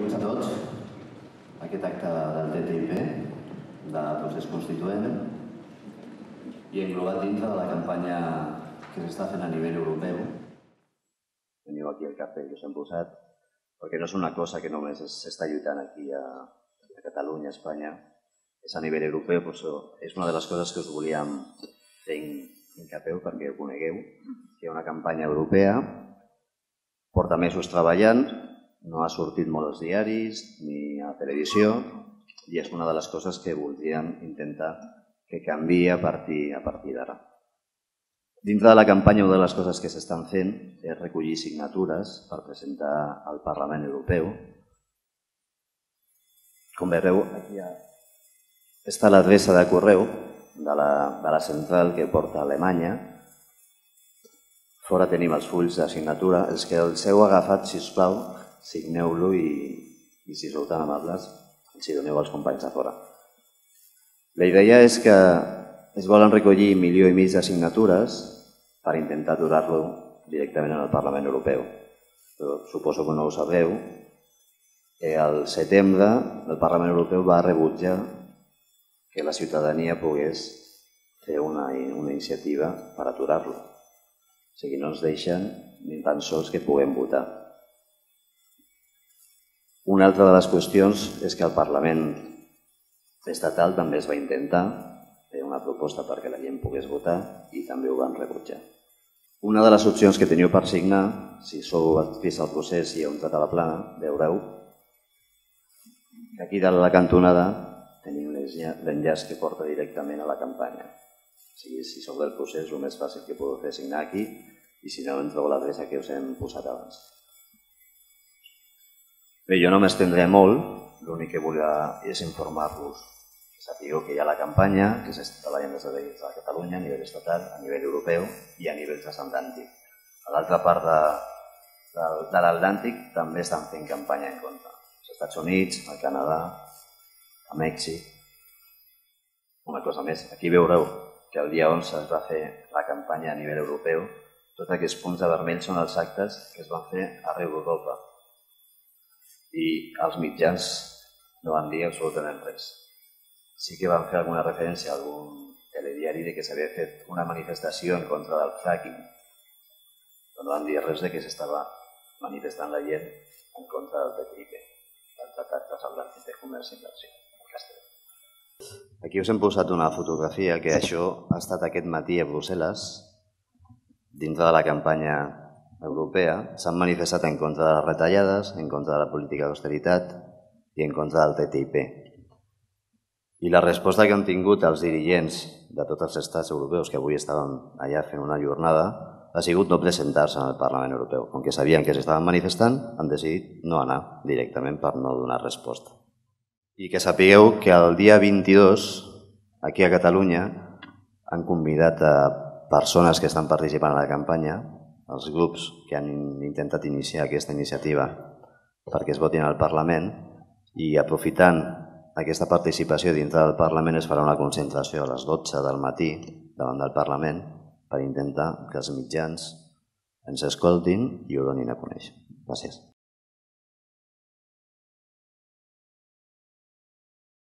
benvinguts a tots a aquest acte del TTIP, de procés constituent, i englobat dintre de la campanya que s'està fent a nivell europeu. Teniu aquí el cartell que us hem posat, perquè no és una cosa que només s'està lluitant aquí a Catalunya, a Espanya, és a nivell europeu, per això és una de les coses que us volíem fer incapeu perquè ho conegueu, que hi ha una campanya europea, porta mesos treballant, no ha sortit molt als diaris ni a la televisió i és una de les coses que voldríem intentar que canviï a partir d'ara. Dintre de la campanya, una de les coses que s'estan fent és recollir signatures per presentar al Parlament Europeu. Com veureu, aquí està l'adreça de correu de la central que porta a Alemanya. Fora tenim els fulls de signatura. Els que els heu agafat, sisplau, signeu-lo i si sou tan amables, els hi doneu als companys de fora. La idea és que es volen recollir 1,5 milions de signatures per intentar aturar-lo directament en el Parlament Europeu. Però suposo que no ho sabeu. Al setembre el Parlament Europeu va rebutjar que la ciutadania pogués fer una iniciativa per aturar-lo. O sigui, no ens deixen ni tan sols que puguem votar. Una altra de les qüestions és que el Parlament estatal també es va intentar fer una proposta perquè la gent pogués votar i també ho van rebutjar. Una de les opcions que teniu per signar, si sou vist el procés i heu entrat a la plana, veureu que aquí dalt a la cantonada tenim l'enllaç que porta directament a la campanya. O sigui, si sou del procés, el més fàcil que podeu fer és signar aquí i si no, entreu l'adreça que us hem posat abans. Bé, jo no m'estendré molt, l'únic que volia és informar-vos. Sapigueu que hi ha la campanya, que s'està treballant des de Catalunya, a nivell estatal, a nivell europeu i a nivell transatlàntic. A l'altra part de l'Atlàntic també estan fent campanya en contra. Als Estats Units, al Canadà, a Mèxic. Una cosa més, aquí veureu que el dia 11 es va fer la campanya a nivell europeu. Tots aquests punts de vermell són els actes que es van fer arreu d'Europa. I els mitjans no van dir absolutament res. Sí que van fer alguna referència a algun telediari de que s'havia fet una manifestació en contra del fracking, però no van dir res de que s'estava manifestant la gent en contra del TTIP, del Tractat Transatlàntic de Comerç i Inversió, en castellà. Aquí us hem posat una fotografia que això ha estat aquest matí a Brussel·les, dintre de la campanya europea. S'han manifestat en contra de les retallades, en contra de la política d'austeritat i en contra del TTIP. I la resposta que han tingut els dirigents de tots els estats europeus que avui estaven allà fent una jornada ha sigut no presentar-se al Parlament Europeu. Com que sabien que s'estaven manifestant, han decidit no anar directament per no donar resposta. I que sapigueu que el dia 22, aquí a Catalunya, han convidat a persones que estan participant a la campanya, els grups que han intentat iniciar aquesta iniciativa perquè es votin al Parlament, i aprofitant aquesta participació dintre del Parlament es farà una concentració a les 12 del matí davant del Parlament per intentar que els mitjans ens escoltin i ho donin a conèixer. Gràcies.